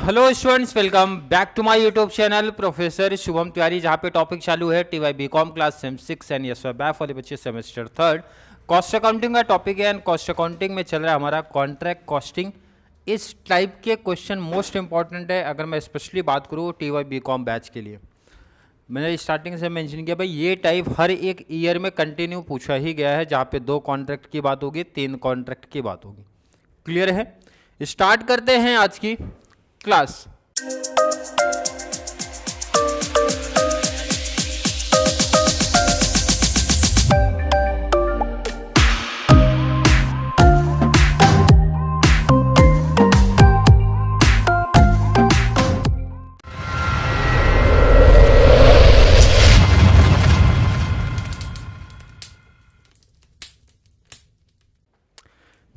Hello students, welcome back to my YouTube channel professor Shubham Tiwari, जहाँ पे topic चालू है TY BCom class sem 6 and yes BAF वाले बच्चे सेमेस्टर थर्ड। कॉस्ट अकाउंटिंग का टॉपिक है एंड कॉस्ट अकाउंटिंग में चल रहा है हमारा कॉन्ट्रैक्ट कॉस्टिंग। इस टाइप के क्वेश्चन मोस्ट इंपॉर्टेंट है अगर मैं स्पेशली बात करूँ टीवाई बीकॉम बैच के लिए। मैंने स्टार्टिंग से मेंशन किया भाई ये टाइप हर एक ईयर में कंटिन्यू पूछा ही गया है, जहाँ पे 2 कॉन्ट्रैक्ट की बात होगी, 3 कॉन्ट्रैक्ट की बात होगी। क्लियर है? स्टार्ट करते हैं आज की क्लास।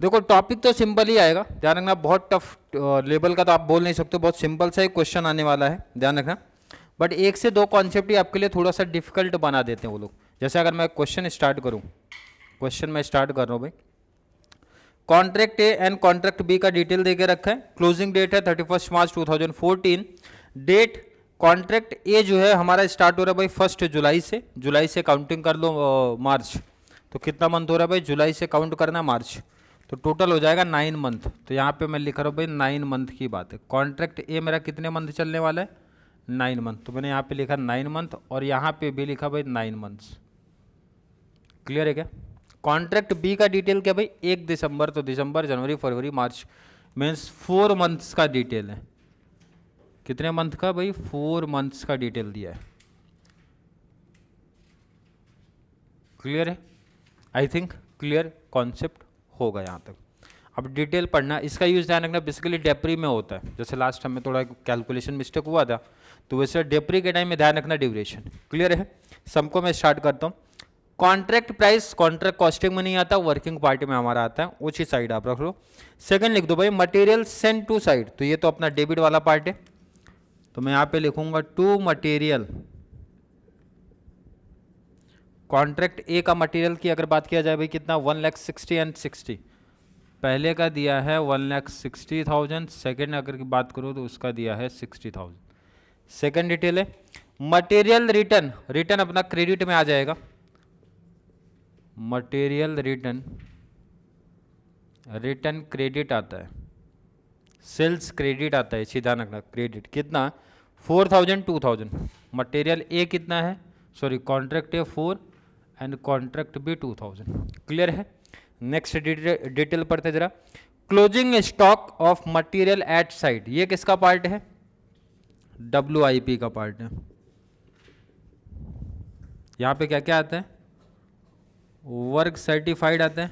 देखो टॉपिक तो सिंपल ही आएगा, ध्यान रखना। बहुत टफ लेवल का तो आप बोल नहीं सकते, बहुत सिंपल सा ही क्वेश्चन आने वाला है, ध्यान रखना। बट 1 से 2 कॉन्सेप्ट ही आपके लिए थोड़ा सा डिफिकल्ट बना देते हैं वो लोग। जैसे अगर मैं क्वेश्चन स्टार्ट करूं, क्वेश्चन मैं स्टार्ट कर रहा हूं भाई। Contract A and contract B का डिटेल देके रखा है। क्लोजिंग डेट है 31 मार्च 2014। डेट कॉन्ट्रैक्ट ए जो है हमारा स्टार्ट हो रहा है भाई 1 जुलाई से काउंटिंग कर लो मार्च। तो कितना मंथ हो रहा है भाई? जुलाई से काउंट करना मार्च, तो टोटल हो जाएगा 9 मंथ। तो यहाँ पे मैं लिख रहा हूँ भाई 9 मंथ की बात है। कॉन्ट्रैक्ट ए मेरा कितने मंथ चलने वाला है? 9 मंथ। तो मैंने यहाँ पे लिखा 9 मंथ और यहाँ पे भी लिखा भाई 9 मंथ्स। क्लियर है क्या? कॉन्ट्रैक्ट बी का डिटेल क्या भाई? 1 दिसंबर, तो दिसंबर, जनवरी, फरवरी, मार्च, मीन्स 4 मंथ्स का डिटेल है। कितने मंथ का भाई? 4 मंथ्स का डिटेल दिया है। क्लियर है? आई थिंक क्लियर कॉन्सेप्ट होगा यहाँ तक। अब डिटेल पढ़ना, इसका यूज़ ध्यान रखना बेसिकली डेप्री में होता है। जैसे लास्ट टाइम में थोड़ा कैलकुलेशन मिस्टेक हुआ था, तो वैसे डेप्री के टाइम में ध्यान रखना ड्यूरेशन। क्लियर है? सबको मैं स्टार्ट करता हूँ। कॉन्ट्रैक्ट प्राइस कॉन्ट्रैक्ट कॉस्टिंग में नहीं आता, वर्किंग पार्टी में हमारा आता है, उसी साइड आप रख लो। सेकंड लिख दो भाई मटेरियल सेंड टू साइड, तो ये तो अपना डेबिट वाला पार्ट है, तो मैं यहाँ पे लिखूंगा टू मटेरियल। कॉन्ट्रैक्ट ए का मटेरियल की अगर बात किया जाए भाई कितना? 1,60,000 एंड 60। पहले का दिया है 1,60,000, सेकेंड अगर की बात करूँ तो उसका दिया है 60,000। सेकेंड डिटेल है मटेरियल रिटर्न, रिटर्न अपना क्रेडिट में आ जाएगा। मटेरियल रिटर्न, रिटर्न क्रेडिट आता है, सेल्स क्रेडिट आता है, सीधा रखना। क्रेडिट कितना? 4,000 2,000। मटेरियल ए कितना है? Sorry contract A 4 and contract B 2,000। Clear है? नेक्स्ट डिटेल पढ़ते जरा। Closing stock of material at site, ये किसका पार्ट है? WIP का पार्ट है। यहाँ पे क्या क्या आता है? वर्क सर्टिफाइड आता है,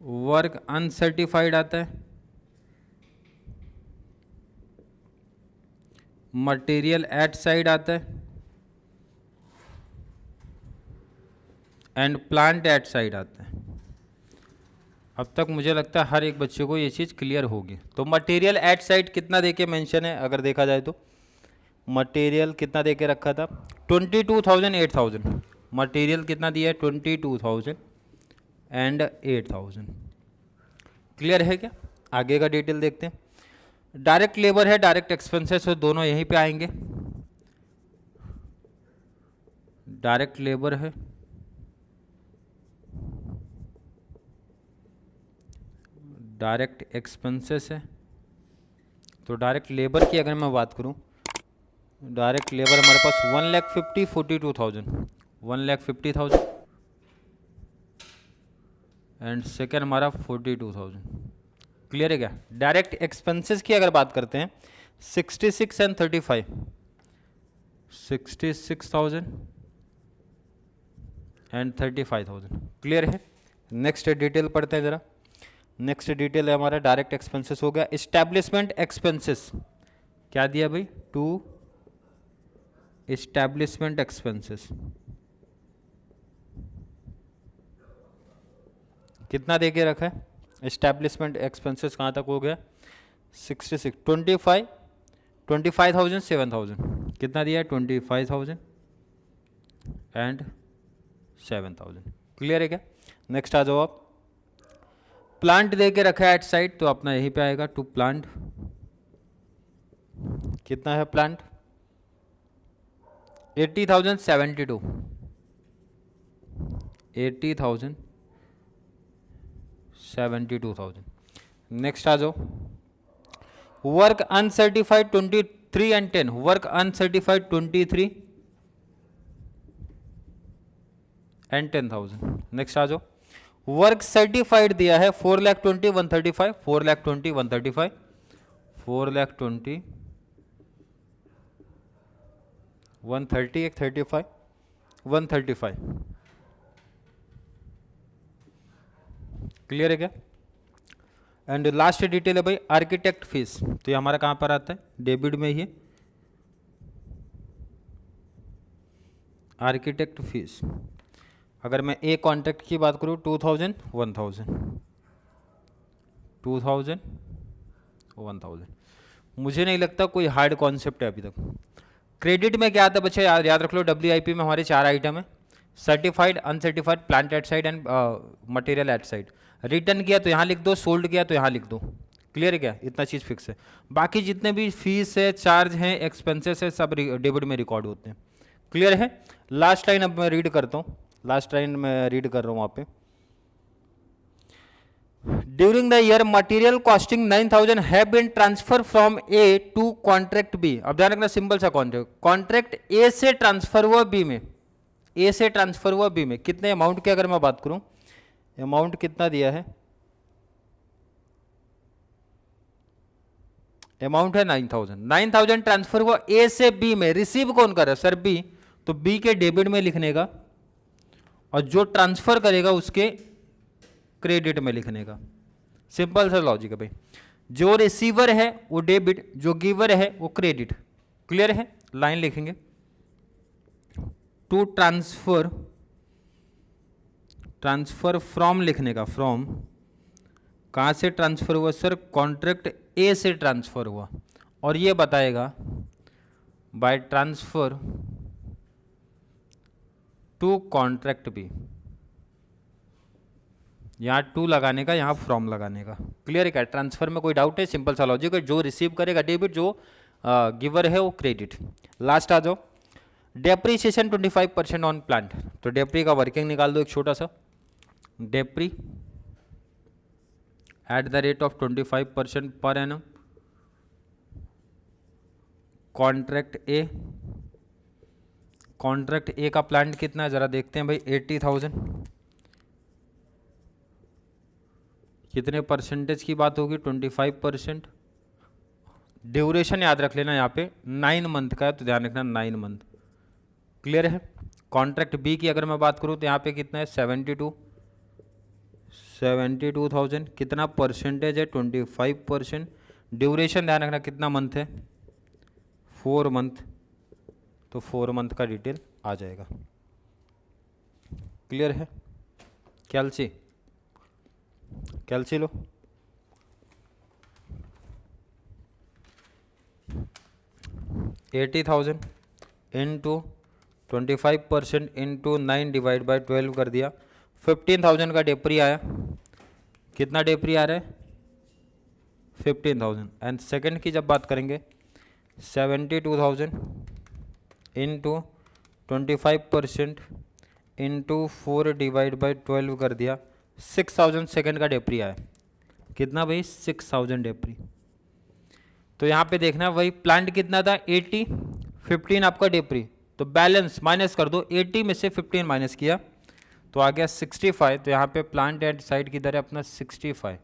वर्क अनसर्टिफाइड आता है, मटेरियल एट साइड आता है एंड प्लांट एट साइड आता है। अब तक मुझे लगता है हर एक बच्चे को ये चीज़ क्लियर होगी। तो मटेरियल एट साइड कितना देके मेंशन है अगर देखा जाए तो? मटेरियल कितना देके रखा था? 22,000 8,000। मटेरियल कितना दिया है? 22,000 एंड 8,000। क्लियर है क्या? आगे का डिटेल देखते हैं। डायरेक्ट लेबर है, डायरेक्ट एक्सपेंसेस है, दोनों यहीं पे आएंगे। डायरेक्ट लेबर है, डायरेक्ट एक्सपेंसेस है। तो डायरेक्ट लेबर की अगर मैं बात करूं, डायरेक्ट लेबर हमारे पास 1,50,42,000, 1,50,000 एंड सेकेंड हमारा 42,000। क्लियर है क्या? डायरेक्ट एक्सपेंसेस की अगर बात करते हैं 66 एंड 35, 66,000 एंड 35,000। क्लियर है? नेक्स्ट डिटेल पढ़ते हैं जरा। नेक्स्ट डिटेल है हमारा डायरेक्ट एक्सपेंसेस हो गया। इस्टेब्लिशमेंट एक्सपेंसेस क्या दिया भाई? 2 इस्टेब्लिशमेंट एक्सपेंसेस कितना देके रखा है? इस्टेब्लिशमेंट एक्सपेंसेस कहाँ तक हो गया? 66, 25,000 7,000। कितना दिया है? 25,000 एंड 7,000। क्लियर है क्या? नेक्स्ट आ जाओ आप। प्लांट दे के रखा है एट साइड, तो अपना यहीं पे आएगा टू प्लांट। कितना है प्लांट? 80,000 72, 80,000 72,000। नेक्स्ट आ जाओ, work uncertified 23 and 10, work uncertified 23 and 10,000। Next आ जाओ, वर्क सर्टिफाइड दिया है 4,20,135, 4,20,135, 4,20,130, एक 35, 135। क्लियर है क्या? एंड लास्ट डिटेल है भाई आर्किटेक्ट फीस, तो ये हमारा कहाँ पर आता है? डेबिट में ही है। आर्किटेक्ट फीस अगर मैं ए कॉन्ट्रैक्ट की बात करूँ 2,000 1,000 2,000 1,000। मुझे नहीं लगता कोई हार्ड कॉन्सेप्ट है अभी तक। क्रेडिट में क्या आता है बच्चे? याद रख लो, WIP में हमारे 4 आइटम है, certified, uncertified, plant at side and material at side. Return किया तो यहाँ लिख दो, सोल्ड किया तो यहाँ लिख दो। क्लियर है क्या? इतना चीज़ फिक्स है। बाकी जितने भी फीस है, चार्ज हैं, एक्सपेंसेस है, सब डेबिट में रिकॉर्ड होते हैं। क्लियर है? लास्ट लाइन अब मैं रीड करता हूँ, लास्ट लाइन में रीड कर रहा हूँ वहाँ पे। During the year material costing 9,000 have been transfer from A to contract B. अब ध्यान रखना, सिंपल सा कॉन्ट्रैक्ट, कॉन्ट्रैक्ट ए से ट्रांसफर हुआ बी में, ए से ट्रांसफर हुआ बी में। कितने अमाउंट की अगर मैं बात करूं, अमाउंट कितना दिया है? अमाउंट है 9,000। 9,000 ट्रांसफर हुआ ए से बी में, रिसीव कौन कर रहा है? सर बी, तो बी के डेबिट में लिखने का और जो ट्रांसफर करेगा उसके क्रेडिट में लिखने का। सिंपल सा लॉजिक है भाई। जो रिसीवर है वो डेबिट, जो गिवर है वो क्रेडिट। क्लियर है? लाइन लिखेंगे, टू ट्रांसफर, ट्रांसफर फ्रॉम लिखने का, फ्रॉम कहाँ से ट्रांसफर हुआ? सर कॉन्ट्रैक्ट ए से ट्रांसफर हुआ, और ये बताएगा by transfer to contract B. यहाँ टू लगाने का, यहाँ फ्रॉम लगाने का। क्लियर है क्या? ट्रांसफर में कोई डाउट है? सिंपल सा लॉजिक है, जो रिसीव करेगा डेबिट, जो गिवर है वो क्रेडिट। लास्ट आ जाओ, डेप्रीशिएशन 25% ऑन प्लांट, तो डेप्री का वर्किंग निकाल दो एक छोटा सा। Depreciate the rate of 25% per annum, contract A, contract A का प्लांट कितना है जरा देखते हैं भाई, 80,000। कितने परसेंटेज की बात होगी? 25%। ड्यूरेशन याद रख लेना, यहाँ पे 9 मंथ का है, तो ध्यान रखना 9 मंथ। क्लियर है? कॉन्ट्रैक्ट बी की अगर मैं बात करूँ तो यहाँ पे कितना है? 72,000। कितना परसेंटेज है? 25%। ड्यूरेशन ध्यान रखना कितना मंथ है? 4 मंथ, तो 4 मंथ का डिटेल आ जाएगा। क्लियर है? कैल्सी, कैल्सी लो। $80,000 इंटू 25% इंटू 9 डिवाइड बाई 12 कर दिया, 15,000 का डेप्री आया। कितना डेप्री आ रहा है? 15,000। एंड सेकंड की जब बात करेंगे, 72,000 इंटू 25% इंटू 4 डिवाइड बाई 12 कर दिया, 6,000 सेकंड का डेप्री आया। कितना भाई? 6,000 डेप्री। तो यहाँ पे देखना वही प्लांट कितना था? 80, 15 आपका डेप्री, तो बैलेंस माइनस कर दो, 80 में से 15 माइनस किया तो आ गया 65। तो यहाँ पे प्लांट एट साइड की दर है अपना 65,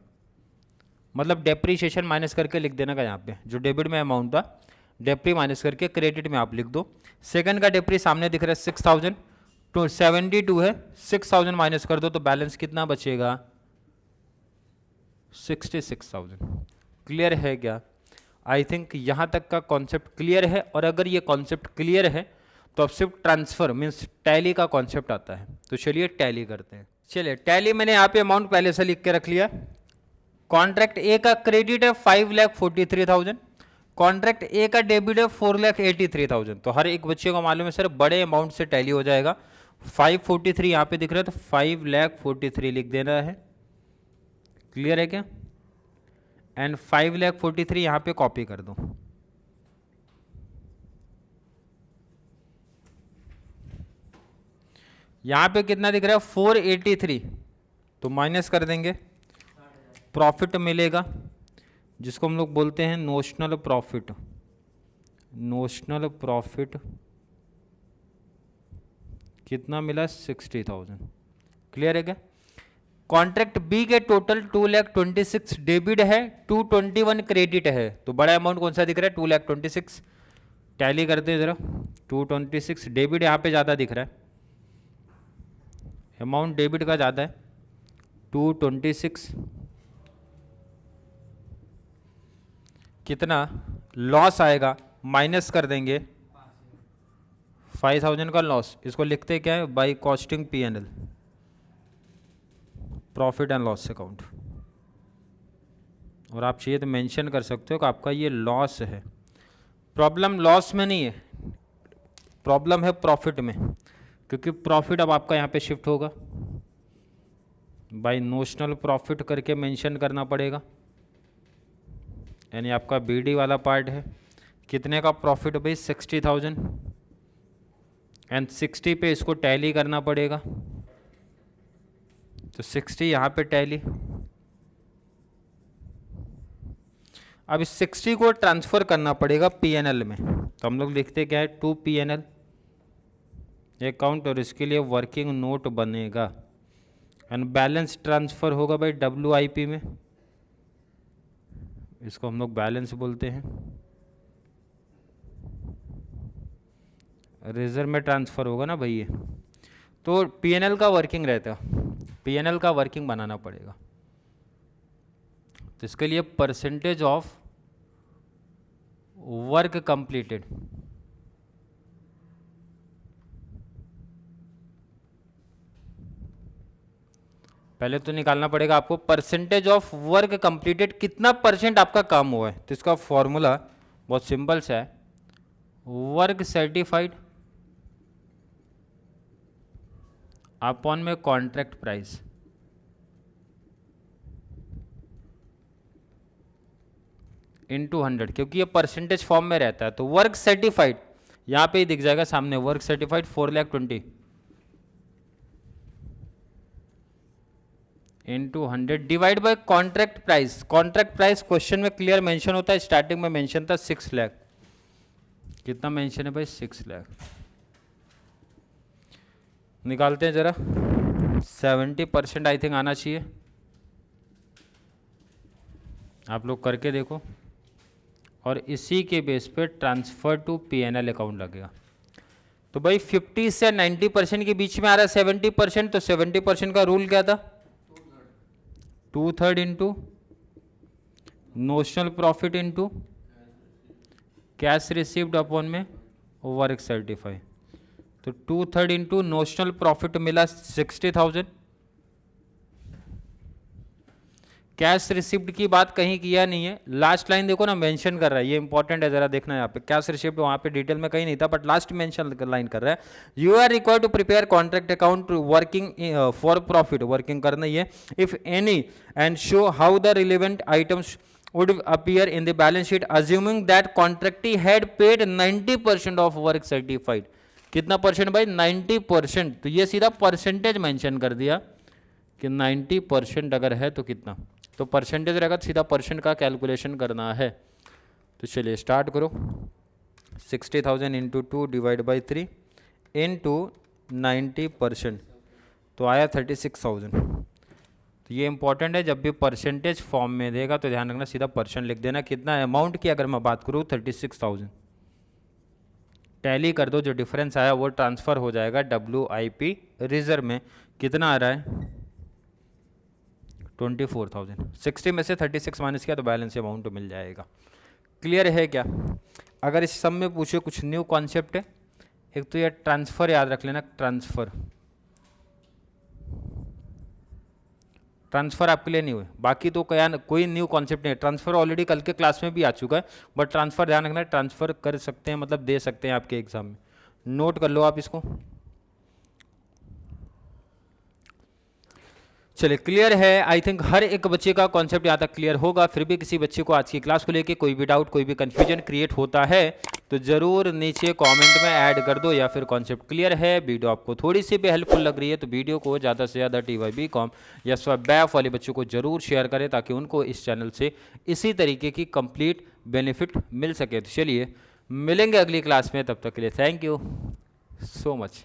मतलब डेप्रीशिएशन माइनस करके लिख देना का। यहाँ पे जो डेबिट में अमाउंट था, डेप्री माइनस करके क्रेडिट में आप लिख दो। सेकंड का डेप्री सामने दिख रहा है 6,000, तो 72 है, 6,000 माइनस कर दो तो बैलेंस कितना बचेगा? 66,000। क्लियर है क्या? आई थिंक यहाँ तक का कॉन्सेप्ट क्लियर है। और अगर ये कॉन्सेप्ट क्लियर है तो अब सिर्फ ट्रांसफर मीन्स टैली का कॉन्सेप्ट आता है। तो चलिए टैली करते हैं। चलिए टैली मैंने यहाँ पे अमाउंट पहले से लिख के रख लिया। कॉन्ट्रैक्ट ए का क्रेडिट है 5,43,000, कॉन्ट्रैक्ट ए का डेबिट है 4,83,000। तो हर एक बच्चे को मालूम है सर बड़े अमाउंट से टैली हो जाएगा। 543 यहाँ पे दिख रहा है, तो 5,43,000 लिख देना है। क्लियर है क्या? एंड 5,43,000 यहाँ पे कॉपी कर दो। यहाँ पे कितना दिख रहा है 483, तो माइनस कर देंगे, प्रॉफिट मिलेगा जिसको हम लोग बोलते हैं नोशनल प्रॉफिट। नोशनल प्रॉफिट कितना मिला 60,000। क्लियर है क्या? कॉन्ट्रैक्ट बी के टोटल 2,26,000 डेबिट है, 221 क्रेडिट है, तो बड़ा अमाउंट कौन सा दिख रहा है 2,26,000। टैली करते हैं जरा, 226 डेबिट यहाँ पे ज़्यादा दिख रहा है, अमाउंट डेबिट का ज़्यादा है 226। कितना लॉस आएगा, माइनस कर देंगे 5,000 का लॉस। इसको लिखते क्या है by costing P&L, profit and loss account. और आप चाहिए तो मेंशन कर सकते हो कि आपका ये लॉस है। प्रॉब्लम लॉस में नहीं है, प्रॉब्लम है प्रॉफिट में, क्योंकि प्रॉफिट अब आपका यहाँ पे शिफ्ट होगा, बाय नोशनल प्रॉफिट करके मेंशन करना पड़ेगा, यानी आपका BD वाला पार्ट है। कितने का प्रॉफिट भाई 60,000, एंड 60 पे इसको टैली करना पड़ेगा, तो 60 यहाँ पे टैली। अब इस 60 को ट्रांसफ़र करना पड़ेगा P&L में, तो हम लोग लिखते क्या है 2 P&L अकाउंट, और इसके लिए वर्किंग नोट बनेगा, एंड बैलेंस ट्रांसफ़र होगा भाई WIP में, इसको हम लोग बैलेंस बोलते हैं। रिजर्व में ट्रांसफ़र होगा ना भाई ये, तो P&L का वर्किंग रहता है, P&L का वर्किंग बनाना पड़ेगा। तो इसके लिए परसेंटेज ऑफ वर्क कंप्लीटेड, पहले तो निकालना पड़ेगा आपको परसेंटेज ऑफ वर्क कंप्लीटेड, कितना परसेंट आपका काम हुआ है। तो इसका फॉर्मूला बहुत सिंपल सा है, वर्क सर्टिफाइड अपॉन में कॉन्ट्रैक्ट प्राइस इनटू 100, क्योंकि ये परसेंटेज फॉर्म में रहता है। तो वर्क सर्टिफाइड यहाँ पे ही दिख जाएगा सामने, work certified 4,20,000 into 100 divide by contract price. Contract price question में क्लियर मेंशन होता है, स्टार्टिंग में मेंशन था 6 लाख। कितना मेंशन है भाई 6 लाख। निकालते हैं जरा, 70% आई थिंक आना चाहिए, आप लोग करके देखो, और इसी के बेस पे ट्रांसफ़र टू P&L अकाउंट लगेगा। तो भाई 50 से 90% के बीच में आ रहा है 70%, तो 70% का रूल क्या था 2/3 into notional profit into cash received upon में वर्क सर्टिफाइड। तो 2/3 इंटू नोशनल प्रॉफिट मिला 60,000, कैश रिसिप्ट की बात कहीं किया नहीं है, लास्ट लाइन देखो ना मेंशन कर रहा है, ये इंपॉर्टेंट है जरा देखना यहाँ पे। कैश रिसिप्ट वहाँ पे डिटेल में कहीं नहीं था, बट लास्ट मेंशन लाइन कर रहा है, you are required to prepare contract account working for profit, working करना ही है, if any, and show how the relevant items would appear in the balance sheet assuming that contractee had paid 90% of work certified। कितना percent भाई 90%, तो ये सीधा percentage mention कर दिया कि 90% अगर है तो कितना, तो परसेंटेज रहेगा तो सीधा परसेंट का कैलकुलेशन करना है। तो चलिए स्टार्ट करो, 60,000 इंटू 2 डिवाइड बाई 3 इंटू 90%, तो आया 36,000। तो ये इंपॉर्टेंट है, जब भी परसेंटेज फॉर्म में देगा तो ध्यान रखना सीधा परसेंट लिख देना। कितना अमाउंट की अगर मैं बात करूँ 36,000, टैली कर दो, जो डिफरेंस आया वो ट्रांसफ़र हो जाएगा WIP रिजर्व में। कितना आ रहा है 24,000, 60 में से 36 माइनस किया तो बैलेंस अमाउंट मिल जाएगा। क्लियर है क्या? अगर इस सब में पूछे कुछ न्यू कॉन्सेप्ट है, एक तो ये ट्रांसफ़र याद रख लेना, ट्रांसफ़र आपके लिए नहीं हुए, बाकी तो क्या कोई न्यू कॉन्सेप्ट नहीं है। ट्रांसफ़र ऑलरेडी कल के क्लास में भी आ चुका है, बट ट्रांसफ़र ध्यान रखना, ट्रांसफ़र कर सकते हैं मतलब दे सकते हैं आपके एग्जाम में, नोट कर लो आप इसको। चलिए क्लियर है, आई थिंक हर एक बच्चे का कॉन्सेप्ट यहाँ तक क्लियर होगा। फिर भी किसी बच्चे को आज की क्लास को लेके कोई भी डाउट, कोई भी कन्फ्यूजन क्रिएट होता है तो ज़रूर नीचे कमेंट में ऐड कर दो, या फिर कॉन्सेप्ट क्लियर है, वीडियो आपको थोड़ी सी भी हेल्पफुल लग रही है तो वीडियो को ज़्यादा से ज़्यादा TYBCom या स्वबैफ वाले बच्चों को ज़रूर शेयर करें, ताकि उनको इस चैनल से इसी तरीके की कंप्लीट बेनिफिट मिल सके। तो चलिए मिलेंगे अगली क्लास में, तब तक के लिए थैंक यू सो मच।